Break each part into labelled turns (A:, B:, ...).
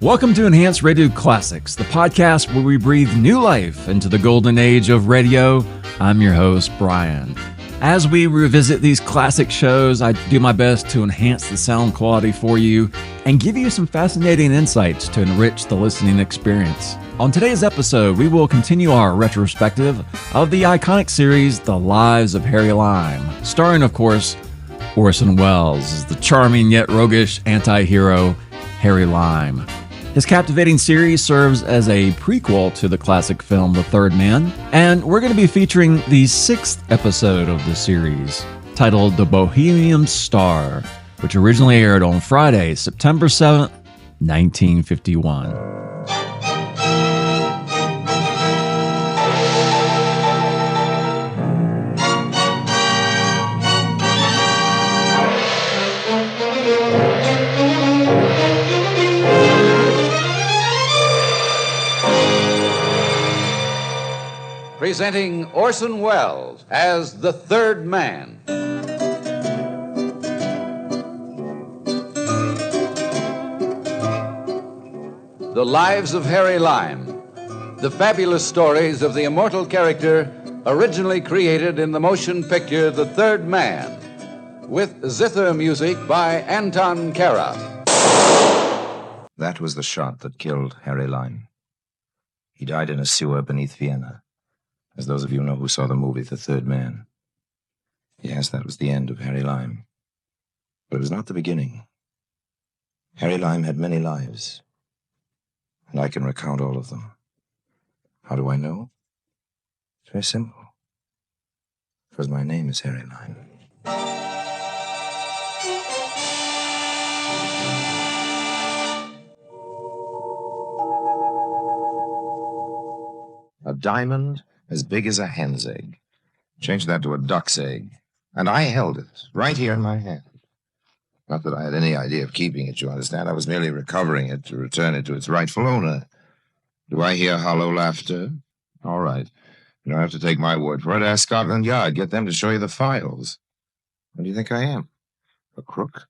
A: Welcome to Enhanced Radio Classics, the podcast where we breathe new life into the golden age of radio. I'm your host, Brian. As we revisit these classic shows, I do my best to enhance the sound quality for you and give you some fascinating insights to enrich the listening experience. On today's episode, we will continue our retrospective of the iconic series, The Lives of Harry Lime, starring, of course, Orson Welles as the charming yet roguish anti-hero, Harry Lime. His captivating series serves as a prequel to the classic film The Third Man, and we're going to be featuring the 6th episode of the series, titled The Bohemian Star, which originally aired on Friday, September 7th, 1951.
B: Presenting Orson Welles as the Third Man. The Lives of Harry Lime. The fabulous stories of the immortal character originally created in the motion picture The Third Man, with zither music by Anton Kara.
C: That was the shot that killed Harry Lime. He died in a sewer beneath Vienna. As those of you know who saw the movie The Third Man. Yes, that was the end of Harry Lime. But it was not the beginning. Harry Lime had many lives, and I can recount all of them. How do I know? It's very simple. Because my name is Harry Lime. A diamond as big as a hen's egg. Change that to a duck's egg. And I held it right here in my hand. Not that I had any idea of keeping it, you understand. I was merely recovering it to return it to its rightful owner. Do I hear hollow laughter? All right. You don't have to take my word for it. Ask Scotland Yard. Get them to show you the files. What do you think I am? A crook?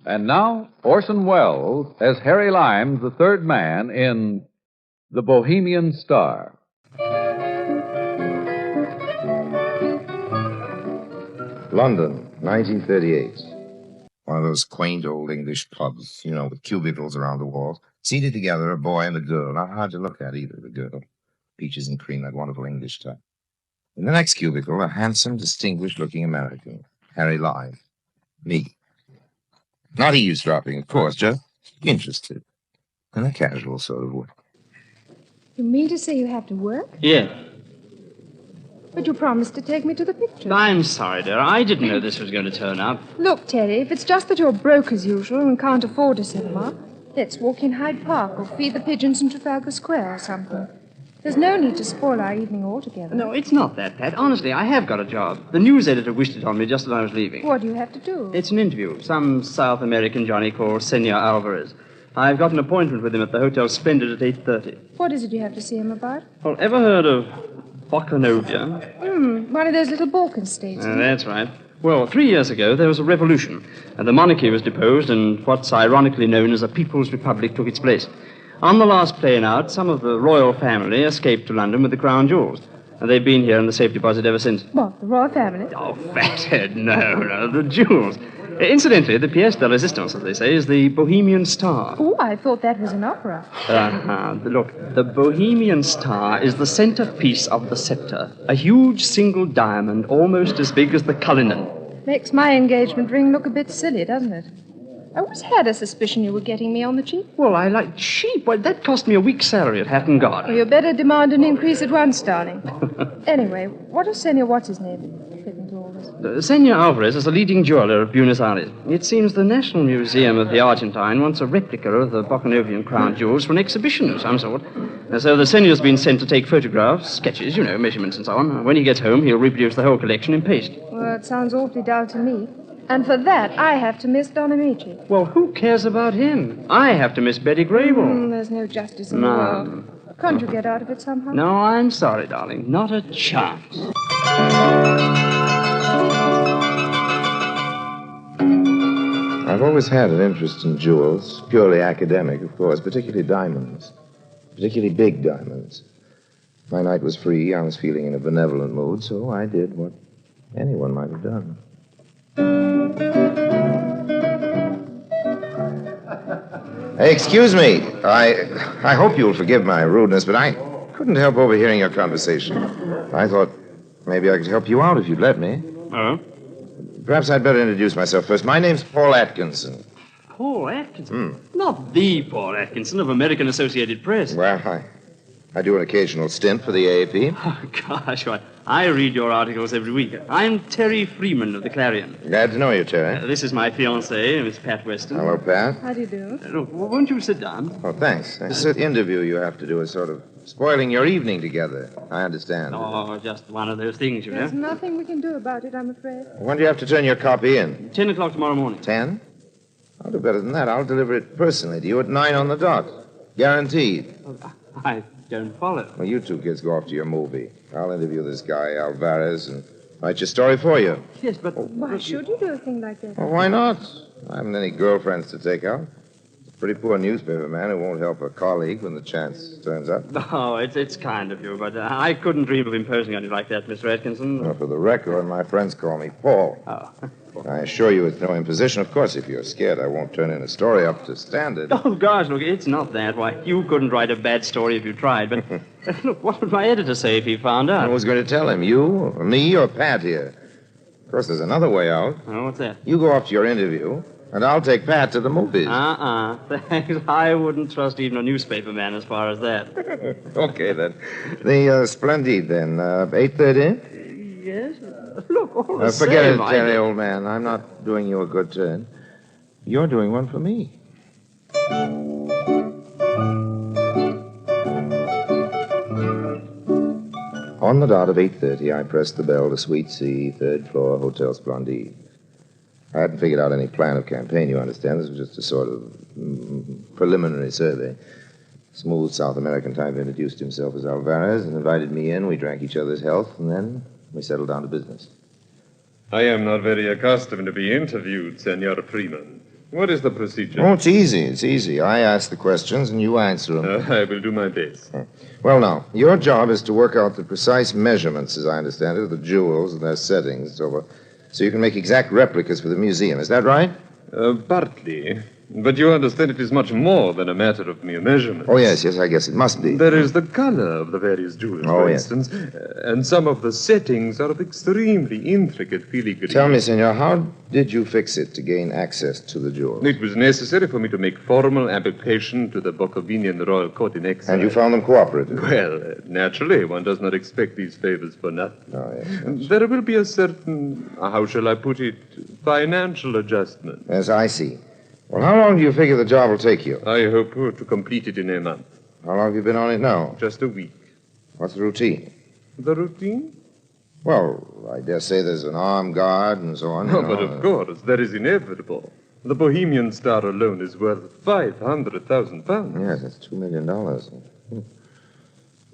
B: And now, Orson Welles as Harry Lime, the Third Man, in The Bohemian Star.
C: London, 1938. One of those quaint old English pubs, you know, with cubicles around the walls. Seated together, a boy and a girl. Not hard to look at either, the girl. Peaches and cream, that wonderful English type. In the next cubicle, a handsome, distinguished-looking American, Harry Lime. Me. Not eavesdropping, of course, just interested. In a casual sort of way.
D: You mean to say you have to work?
E: Yeah.
D: But you promised to take me to the pictures.
E: I'm sorry, dear. I didn't know this was going to turn up.
D: Look, Teddy, if it's just that you're broke as usual and can't afford a cinema, let's walk in Hyde Park or feed the pigeons in Trafalgar Square or something. There's no need to spoil our evening altogether.
E: No, it's not that, Pat. Honestly, I have got a job. The news editor wished it on me just as I was leaving.
D: What do you have to do?
E: It's an interview. Some South American Johnny called Senor Alvarez. I've got an appointment with him at the Hotel Splendid at 8:30.
D: What is it you have to see him about?
E: Well, ever heard of Bocanovia?
D: One of those little Balkan states.
E: That's right. Well, 3 years ago, there was a revolution, and the monarchy was deposed, and what's ironically known as a People's Republic took its place. On the last plane out, some of the royal family escaped to London with the crown jewels. And they've been here in the safe deposit ever since.
D: What, the royal family?
E: Oh, fathead, no, the jewels. Incidentally, the pièce de résistance, as they say, is the Bohemian Star.
D: Oh, I thought that was an opera.
E: Look, the Bohemian Star is the centerpiece of the scepter. A huge single diamond almost as big as the Cullinan.
D: Makes my engagement ring look a bit silly, doesn't it? I always had a suspicion you were getting me on the cheap.
E: Well, I like cheap. Why, that cost me a week's salary at Hatton Garden.
D: Well, you better demand an increase at once, darling. Anyway, what does Senor What's-His-Name fit into all this?
E: Senor Alvarez is a leading jeweler of Buenos Aires. It seems the National Museum of the Argentine wants a replica of the Bohemian crown jewels for an exhibition of some sort. So the senor's been sent to take photographs, sketches, measurements and so on. When he gets home, he'll reproduce the whole collection in paste.
D: Well, it sounds awfully dull to me. And for that, I have to miss Don Amici.
E: Well, who cares about him? I have to miss Betty Grable.
D: There's no justice in the world. Can't you get out of it somehow?
E: No, I'm sorry, darling. Not a chance.
C: I've always had an interest in jewels, purely academic, of course, particularly diamonds, particularly big diamonds. My night was free, I was feeling in a benevolent mood, so I did what anyone might have done. Hey, excuse me. I hope you'll forgive my rudeness, but I couldn't help overhearing your conversation. I thought maybe I could help you out if you'd let me.
E: Oh?
C: Perhaps I'd better introduce myself first. My name's Paul Atkinson.
E: Paul Atkinson? Not the Paul Atkinson of American Associated Press.
C: Well, I do an occasional stint for the AAP.
E: Oh, gosh, why, I read your articles every week. I'm Terry Freeman of the Clarion.
C: Glad to know you, Terry.
E: This is my fiancée, Miss Pat Weston.
C: Hello, Pat.
D: How do you do?
E: Look, won't you sit down?
C: Oh, thanks. This interview you have to do is sort of spoiling your evening together. I understand.
E: Oh, just one of those things, you know.
D: There's nothing we can do about it, I'm afraid.
C: When do you have to turn your copy in?
E: 10 o'clock tomorrow morning.
C: 10? I'll do better than that. I'll deliver it personally to you at 9 on the dot. Guaranteed.
E: I don't follow.
C: Well, you two kids go off to your movie. I'll interview this guy, Alvarez, and write your story for you.
E: Yes, but...
D: Why should you do a thing like that?
C: Well, why not? I haven't any girlfriends to take out. A pretty poor newspaper man who won't help a colleague when the chance turns up.
E: Oh, it's kind of you, but I couldn't dream of imposing on you like that, Mr. Atkinson.
C: Well, for the record, my friends call me Paul.
E: Oh.
C: I assure you it's no imposition. Of course, if you're scared, I won't turn in a story up to standard.
E: Oh, gosh, look, it's not that. Why, you couldn't write a bad story if you tried, but look, what would my editor say if he found out?
C: Who's going to tell him? You, or me, or Pat here? Of course, there's another way out.
E: Oh, what's that?
C: You go off to your interview, and I'll take Pat to the movies.
E: Thanks. I wouldn't trust even a newspaper man as far as that.
C: Okay, then. The Splendid, then. 8:30?
E: Yes? Look, all the
C: Forget
E: same,
C: it, Terry, old man. I'm not doing you a good turn. You're doing one for me. On the dot of 8:30, I pressed the bell to Suite C, 3rd floor, Hotel Splendid. I hadn't figured out any plan of campaign, you understand. This was just a sort of preliminary survey. Smooth South American type introduced himself as Alvarez and invited me in. We drank each other's health, and then we settled down to business.
F: I am not very accustomed to be interviewed, Senor Freeman. What is the procedure?
C: Oh, it's easy. It's easy. I ask the questions, and you answer them.
F: I will do my best.
C: Well, now, your job is to work out the precise measurements, as I understand it, of the jewels and their settings, so you can make exact replicas for the museum. Is that right?
F: Partly. But you understand it is much more than a matter of mere measurements.
C: Oh, yes, I guess it must be.
F: There is the color of the various jewels, for instance, and some of the settings are of extremely intricate filigree.
C: Tell me, senor, how did you fix it to gain access to the jewels?
F: It was necessary for me to make formal application to the Bohemian Royal Court in Exile.
C: And you found them cooperative?
F: Well, naturally, one does not expect these favors for nothing.
C: Oh, yes.
F: There will be a certain, how shall I put it, financial adjustment.
C: Yes, I see. Well, how long do you figure the job will take you?
F: I hope to complete it in a month.
C: How long have you been on it now?
F: Just a week.
C: What's the routine?
F: The routine?
C: Well, I dare say there's an armed guard and so on.
F: Oh, but of course, that is inevitable. The Bohemian star alone is worth 500,000 pounds.
C: Yes, that's $2 million.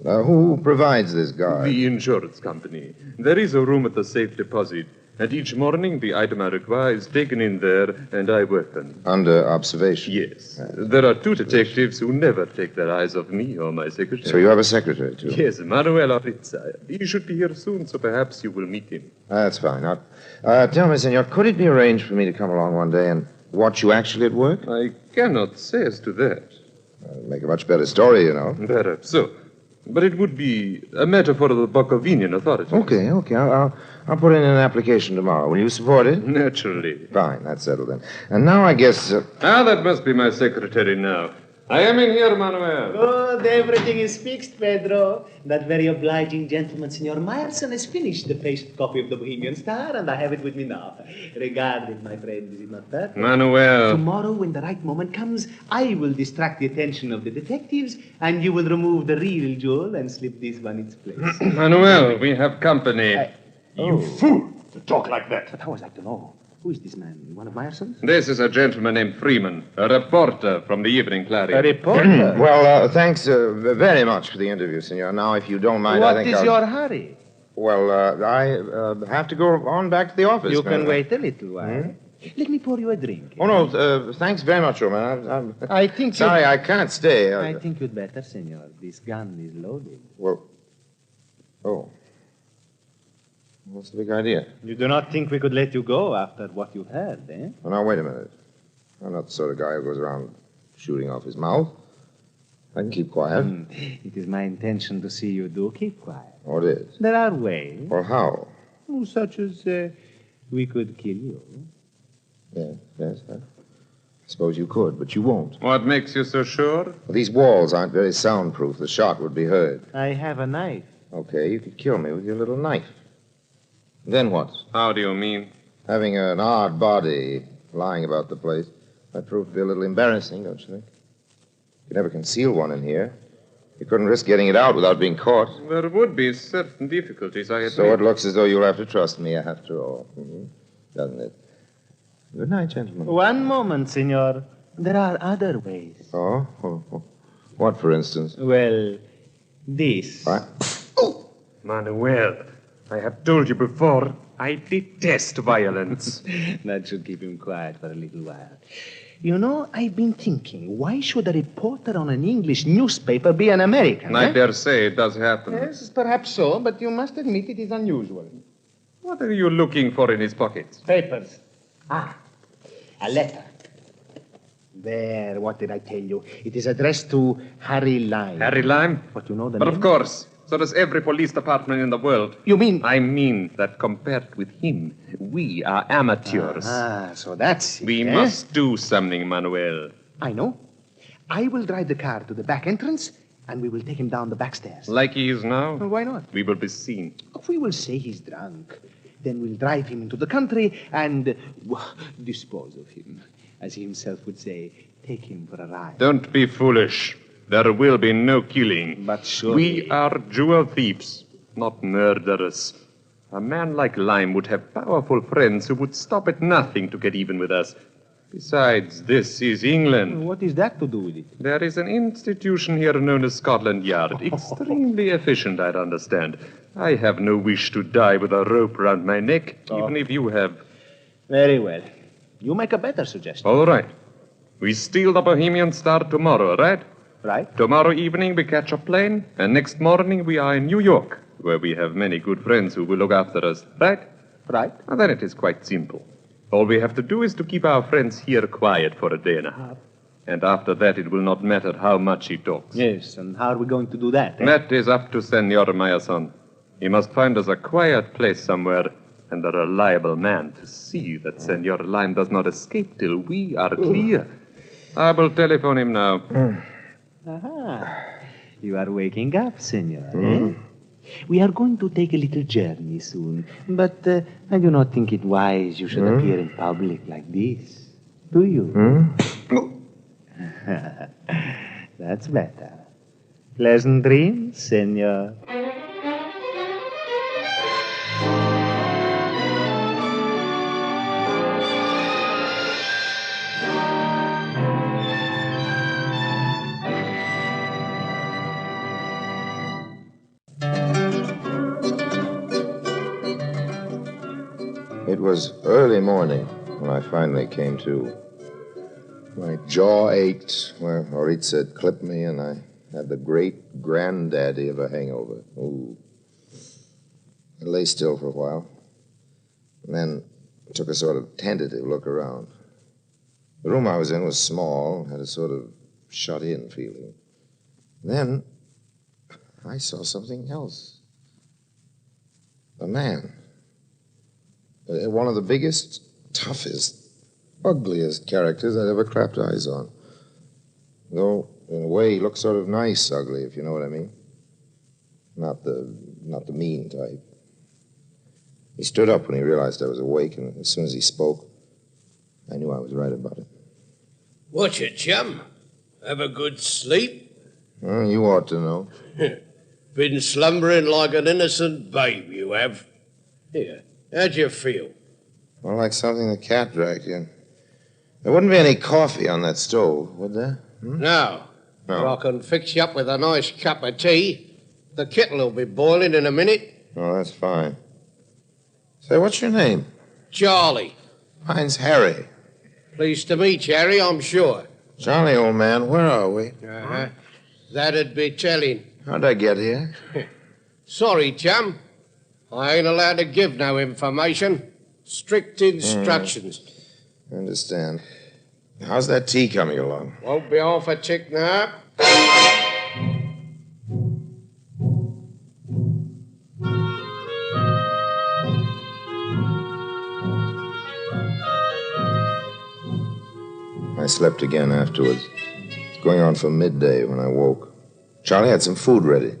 C: Who provides this guard?
F: The insurance company. There is a room at the safe deposit. And each morning, the item I require is taken in there, and I work on it.
C: Under observation?
F: Yes. There are 2 detectives who never take their eyes off me or my secretary.
C: So you have a secretary, too?
F: Yes, Manuel Arizza. He should be here soon, so perhaps you will meet him.
C: That's fine. Now, tell me, senor, could it be arranged for me to come along one day and watch you actually at work?
F: I cannot say as to that.
C: Make a much better story, you know.
F: Perhaps so. But it would be a matter for the Bohemian authorities.
C: Okay. I'll put in an application tomorrow. Will you support it?
F: Naturally.
C: Fine, that's settled then. And now I guess...
F: That must be my secretary now. I am in here, Manuel.
G: Good, everything is fixed, Pedro. That very obliging gentleman, Senor Meyerson, has finished the paste copy of the Bohemian Star, and I have it with me now. Regard it, my friend, is it not that?
F: Manuel.
G: Tomorrow, when the right moment comes, I will distract the attention of the detectives, and you will remove the real jewel and slip this one its place.
F: Manuel, we have company.
G: You fool, to talk like that. But how was I to know? Who is this man? One of Meyerson's?
F: This is a gentleman named Freeman, a reporter from the Evening Clarion.
G: A reporter?
C: Well, thanks very much for the interview, senor. Now, if you don't mind, I think
G: What is your hurry?
C: Well, I have to go on back to the office.
G: You can wait a little while. Let me pour you a drink.
C: Oh, no, thanks very much, Roman.
G: I think
C: Sorry, I can't stay.
G: I think you'd better, senor. This gun is loaded.
C: Well, oh. What's the big idea?
G: You do not think we could let you go after what you've heard, eh?
C: Well, now, wait a minute. I'm not the sort of guy who goes around shooting off his mouth. I can keep quiet.
G: It is my intention to see you do keep quiet.
C: Oh, it is?
G: There are ways.
C: Well, how?
G: Such as we could kill you.
C: Yes. I suppose you could, but you won't.
F: What makes you so sure?
C: Well, these walls aren't very soundproof. The shot would be heard.
G: I have a knife.
C: Okay, you could kill me with your little knife. Then what?
F: How do you mean?
C: Having an odd body lying about the place might prove to be a little embarrassing, don't you think? You never conceal one in here. You couldn't risk getting it out without being caught.
F: There would be certain difficulties, I admit.
C: So it looks as though you'll have to trust me after all. Doesn't it? Good night, gentlemen.
G: One moment, senor. There are other ways.
C: Oh? What, for instance?
G: Well, this.
C: What?
F: Manuel, I have told you before, I detest violence.
G: That should keep him quiet for a little while. You know, I've been thinking, why should a reporter on an English newspaper be an American?
F: I dare say it does happen.
G: Yes, perhaps so, but you must admit it is unusual.
F: What are you looking for in his pockets?
G: Papers. A letter. There, what did I tell you? It is addressed to Harry Lime.
F: Harry Lime?
G: But you know the
F: But
G: name?
F: of course. So does every police department in the world.
G: You mean?
F: I mean that compared with him, we are amateurs.
G: So that's it,
F: We
G: eh?
F: must do something, Manuel.
G: I know. I will drive the car to the back entrance, and we will take him down the back stairs.
F: Like he is now?
G: Why not?
F: We will be seen.
G: We will say he's drunk. Then we'll drive him into the country and dispose of him. As he himself would say, take him for a ride.
F: Don't be foolish. There will be no killing.
G: But surely...
F: We are jewel thieves, not murderers. A man like Lime would have powerful friends who would stop at nothing to get even with us. Besides, this is England.
G: What is that to do with it?
F: There is an institution here known as Scotland Yard. Extremely efficient, I'd understand. I have no wish to die with a rope around my neck, even if you have.
G: Very well. You make a better suggestion.
F: All right. We steal the Bohemian Star tomorrow, right?
G: Right?
F: Tomorrow evening we catch a plane, and next morning we are in New York, where we have many good friends who will look after us, right?
G: Right.
F: Well, then it is quite simple. All we have to do is to keep our friends here quiet for a day and a half. And after that, it will not matter how much he talks.
G: Yes, and how are we going to do that?
F: That is up to Senor Meyerson. He must find us a quiet place somewhere and a reliable man to see that Senor Lime does not escape till we are clear. I will telephone him now.
G: Aha. You are waking up, senor, eh? We are going to take a little journey soon, but I do not think it wise you should appear in public like this. Do you? That's better. Pleasant dreams, senor.
C: It was early morning when I finally came to. My jaw ached where Oritz had clipped me, and I had the great granddaddy of a hangover. Ooh. I lay still for a while, and then took a sort of tentative look around. The room I was in was small, had a sort of shut-in feeling. Then I saw something else. A man. One of the biggest, toughest, ugliest characters I'd ever clapped eyes on. Though, in a way, he looked sort of nice ugly, if you know what I mean. Not the mean type. He stood up when he realized I was awake, and as soon as he spoke, I knew I was right about it.
H: What's it, chum? Have a good sleep?
C: You ought to know.
H: Been slumbering like an innocent babe, you have. Here, how'd you feel?
C: Well, like something the cat dragged in. There wouldn't be any coffee on that stove, would there?
H: No.
C: No.
H: But I can fix you up with a nice cup of tea. The kettle will be boiling in a minute.
C: Oh, that's fine. Say, what's your name?
H: Charlie.
C: Mine's Harry.
H: Pleased to meet you, Harry, I'm sure.
C: Charlie, old man, where are we?
H: Uh-huh. That'd be telling.
C: How'd I get here?
H: Sorry, chum. I ain't allowed to give no information. Strict instructions.
C: I understand. How's that tea coming along?
H: Won't be off a tick now.
C: I slept again afterwards. It was going on for midday when I woke. Charlie had some food ready.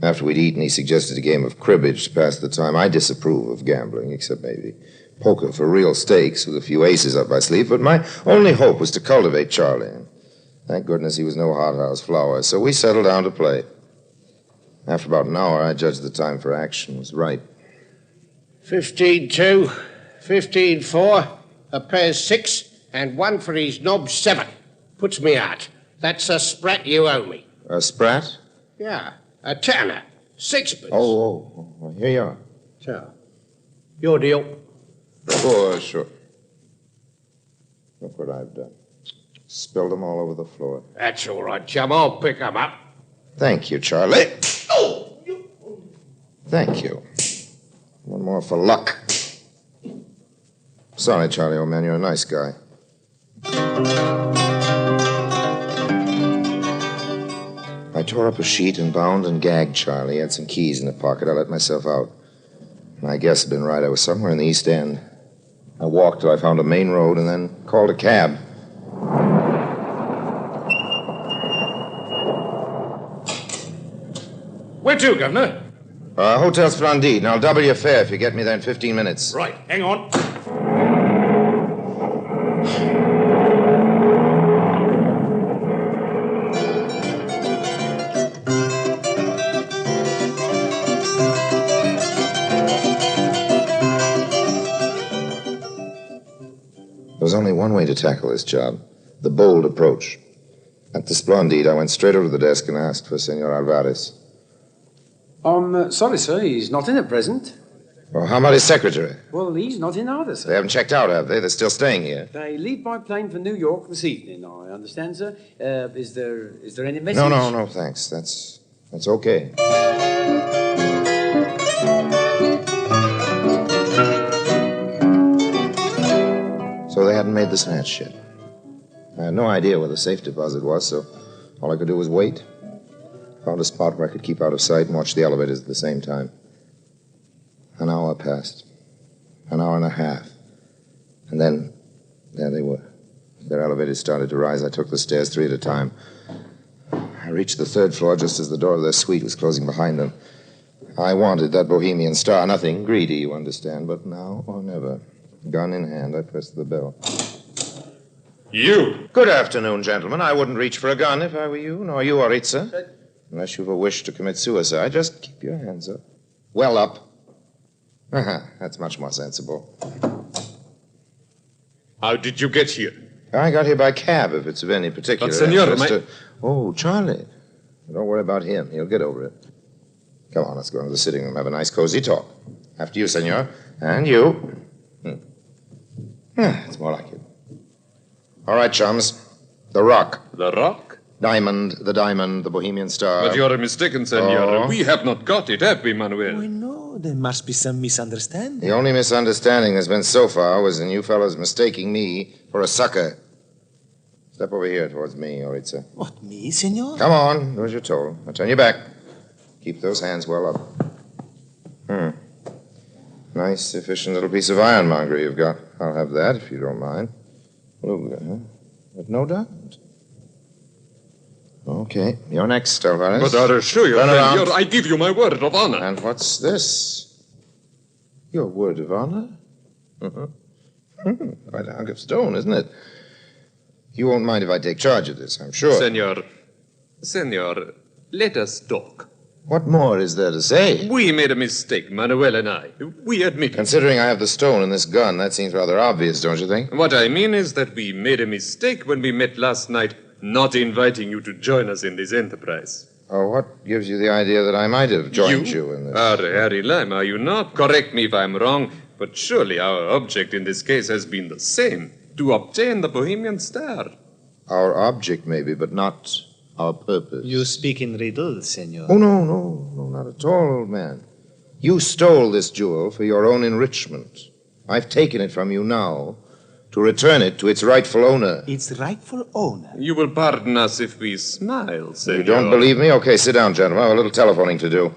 C: After we'd eaten, he suggested a game of cribbage to pass the time. I disapprove of gambling, except maybe poker for real stakes with a few aces up my sleeve. But my only hope was to cultivate Charlie. And thank goodness he was no hothouse flower, so we settled down to play. After about an hour, I judged the time for action was right.
H: 15-2, 15-4, a pair's 6, and one for his knob 7. Puts me out. That's a sprat you owe me.
C: A sprat?
H: Yeah, a tanner. 6pence.
C: Oh, here you are.
H: So, your deal.
C: Oh, sure. Look what I've done. Spilled them all over the floor.
H: That's all right, chum. I'll pick 'em up.
C: Thank you, Charlie. Thank you. One more for luck. Sorry, Charlie, old man. You're a nice guy. I tore up a sheet and bound and gagged Charlie. He had some keys in the pocket. I let myself out. My guess had been right. I was somewhere in the East End. I walked till I found a main road and then called a cab.
I: Where to, Governor?
C: Hotel Splendide, and I'll double your fare if you get me there in 15 minutes.
I: Right, hang on.
C: There was only one way to tackle this job, the bold approach. At the Splendide, I went straight over to the desk and asked for Senor Alvarez.
J: I'm sorry, sir. He's not in at present.
C: Well, how about his secretary?
J: Well, he's not in either, sir.
C: They haven't checked out, have they? They're still staying here.
J: They leave by plane for New York this evening, I understand, sir. Is there any message?
C: No, thanks. That's okay. So they hadn't made the snatch yet. I had no idea where the safe deposit was, so all I could do was wait. Found a spot where I could keep out of sight and watch the elevators at the same time. An hour passed. An hour and a half. And then, there they were. Their elevators started to rise. I took the stairs 3 at a time. I reached the 3rd floor just as the door of their suite was closing behind them. I wanted that Bohemian star. Nothing greedy, you understand, but now or never. Gun in hand, I pressed the bell.
I: You!
C: Good afternoon, gentlemen. I wouldn't reach for a gun if I were you, nor you, Oritza. Unless you've a wish to commit suicide, just keep your hands up. Well up. That's much more sensible.
I: How did you get here?
C: I got here by cab, if it's of any particular
I: But, senor,
C: interest. Oh, Charlie. Don't worry about him. He'll get over it. Come on, let's go into the sitting room, have a nice, cozy talk. After you, senor. And you. It's more like it. All right, chums. The Rock.
F: The Rock?
C: Diamond, the Bohemian star.
F: But you're mistaken, senor.
C: Oh.
F: We have not got it, have we, Manuel?
G: Why, no, there must be some misunderstanding.
C: The only misunderstanding there's been so far was in you fellas mistaking me for a sucker. Step over here towards me, Oritza.
G: What, me, senor?
C: Come on, do as you're told. Now turn your back. Keep those hands well up. Nice, efficient little piece of ironmongery you've got. I'll have that, if you don't mind. Look, but no diamond. Okay, you're next, Alvarez.
F: But I assure you,
C: Turn around.
F: senor, I give you my word of honor.
C: And what's this? Your word of honor? Quite a hunk of stone, isn't it? You won't mind if I take charge of this, I'm sure.
F: Senor, let us talk.
C: What more is there to say?
F: We made a mistake, Manuel and I. We admit it.
C: Considering I have the stone and this gun, that seems rather obvious, don't you think?
F: What I mean is that we made a mistake when we met last night, not inviting you to join us in this enterprise.
C: Oh, what gives you the idea that I might have joined you in this?
F: Harry Lime, are you not? Correct me if I'm wrong, but surely our object in this case has been the same, to obtain the Bohemian star.
C: Our object, maybe, but not our purpose.
G: You speak in riddles, senor.
C: Oh, no, not at all, old man. You stole this jewel for your own enrichment. I've taken it from you now to return it to its rightful owner.
G: Its rightful owner?
F: You will pardon us if we smile, senor.
C: You don't believe me? Okay, sit down, gentlemen. I have a little telephoning to do.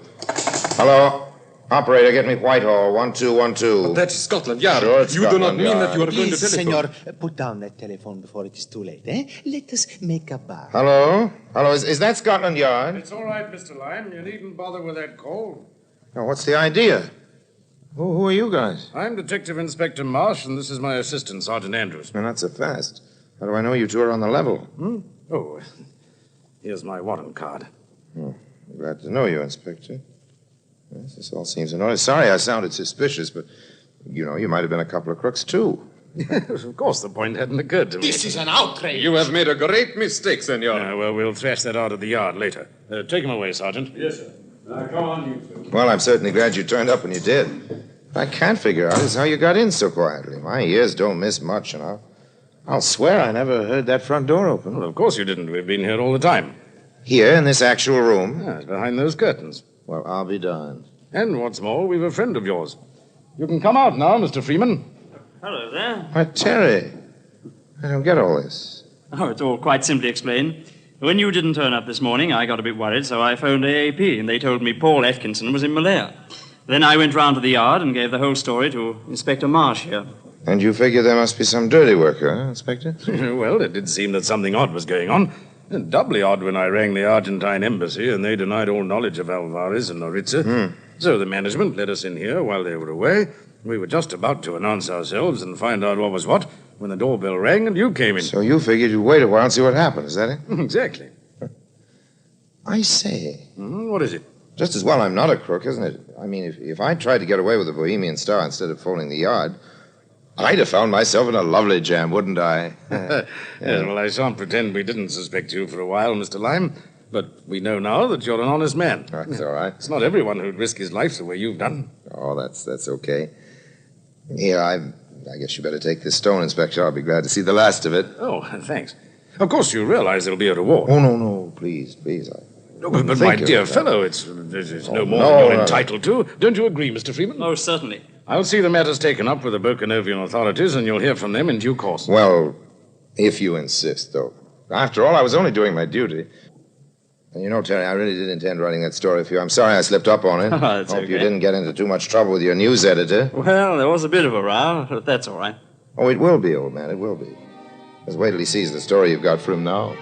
C: Hello? Operator, get me Whitehall, 1212.
F: But that's Scotland Yard.
C: Sure, it's
F: you do not
C: Scotland
F: mean
C: Yard.
F: that you are going to
G: Please,
F: telephone.
G: senor, put down that telephone before it is too late, eh? Let us make a bar.
C: Hello? Is that Scotland Yard?
I: It's all right, Mr. Lime. You needn't bother with that call.
C: Now, what's the idea? Who are you guys?
I: I'm Detective Inspector Marsh, and this is my assistant, Sergeant Andrews.
C: No, not so fast. How do I know you two are on the level?
I: Oh, here's my warrant card.
C: I'm glad to know you, Inspector. Yes, this all seems in order. Sorry I sounded suspicious, but, you might have been a couple of crooks, too.
I: Of course, the point hadn't occurred to me.
H: This is an outrage.
F: You have made a great mistake, senor.
I: Well, we'll thrash that out at the yard later. Take him away, Sergeant. Yes, sir. Come on, you two.
C: Well, I'm certainly glad you turned up when you did. What I can't figure out is how you got in so quietly. My ears don't miss much, and I'll swear I never heard that front door open.
I: Well, of course you didn't. We've been here all the time.
C: Here, in this actual room?
I: Yes, behind those curtains.
C: Well, I'll be darned.
I: And what's more, we've a friend of yours. You can come out now, Mr. Freeman.
E: Hello there.
C: Why, Terry, I don't get all this.
E: Oh, it's all quite simply explained. When you didn't turn up this morning, I got a bit worried, so I phoned AAP, and they told me Paul Atkinson was in Malaya. Then I went round to the yard and gave the whole story to Inspector Marsh here.
C: And you figure there must be some dirty work, huh, Inspector?
I: Well, it did seem that something odd was going on. And doubly odd when I rang the Argentine embassy, and they denied all knowledge of Alvarez and Noritza. So the management let us in here while they were away. We were just about to announce ourselves and find out what was what when the doorbell rang and you came in.
C: So you figured you'd wait a while and see what happened, is that it?
I: Exactly.
C: I say.
I: What is it?
C: Just as well I'm not a crook, isn't it? I mean, if I tried to get away with the Bohemian Star instead of phoning the yard, I'd have found myself in a lovely jam, wouldn't I?
I: Yes, well, I shan't pretend we didn't suspect you for a while, Mr. Lime. But we know now that you're an honest man.
C: That's all right.
I: It's not everyone who'd risk his life the way you've done.
C: Oh, that's okay. Here, I guess you better take this stone, Inspector. I'll be glad to see the last of it.
I: Oh, thanks. Of course, you realize there'll be a reward.
C: Oh, no, please.
I: But my dear fellow, it's no more than you're entitled to. Don't you agree, Mr. Freeman?
E: Most certainly.
I: I'll see the matters taken up with the Bokanovian authorities, and you'll hear from them in due course.
C: Well, if you insist, though. After all, I was only doing my duty. And Terry, I really did intend writing that story for you. I'm sorry I slipped up on it.
E: That's
C: Hope
E: okay.
C: you didn't get into too much trouble with your news editor.
E: Well, there was a bit of a row, but that's all right.
C: Oh, it will be, old man, it will be. Just wait till he sees the story you've got for him now.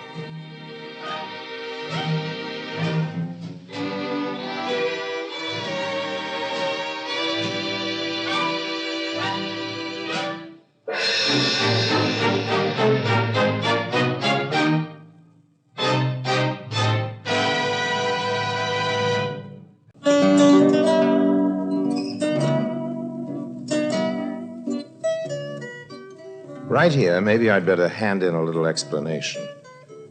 C: Right here, maybe I'd better hand in a little explanation.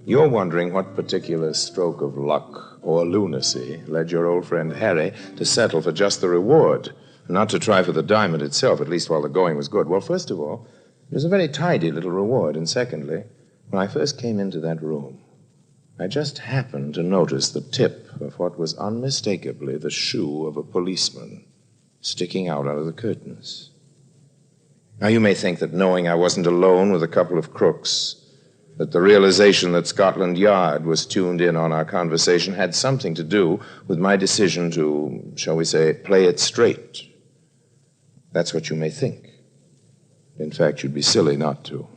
C: You're wondering what particular stroke of luck or lunacy led your old friend Harry to settle for just the reward, not to try for the diamond itself, at least while the going was good. Well, first of all, it was a very tidy little reward. And secondly, when I first came into that room, I just happened to notice the tip of what was unmistakably the shoe of a policeman sticking out of the curtains. Now, you may think that knowing I wasn't alone with a couple of crooks, that the realization that Scotland Yard was tuned in on our conversation had something to do with my decision to, shall we say, play it straight. That's what you may think. In fact, you'd be silly not to.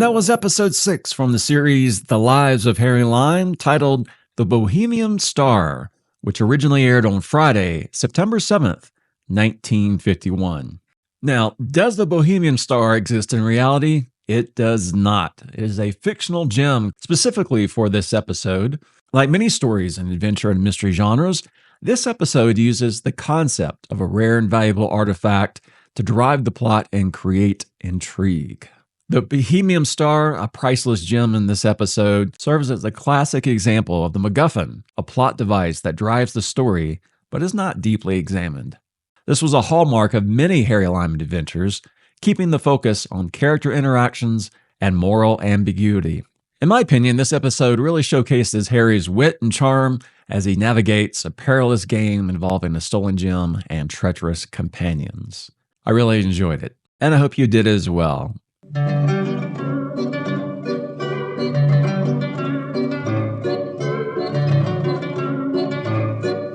A: And that was episode 6 from the series The Lives of Harry Lime, titled The Bohemian Star, which originally aired on Friday, September 7th, 1951. Now, does the Bohemian Star exist in reality? It does not. It is a fictional gem specifically for this episode. Like many stories in adventure and mystery genres, this episode uses the concept of a rare and valuable artifact to drive the plot and create intrigue. The Bohemian Star, a priceless gem in this episode, serves as a classic example of the MacGuffin, a plot device that drives the story but is not deeply examined. This was a hallmark of many Harry Lime adventures, keeping the focus on character interactions and moral ambiguity. In my opinion, this episode really showcases Harry's wit and charm as he navigates a perilous game involving a stolen gem and treacherous companions. I really enjoyed it, and I hope you did as well.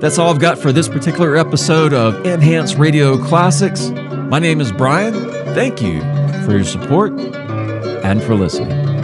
A: That's all I've got for this particular episode of Enhanced Radio Classics. My name is Brian. Thank you for your support and for listening.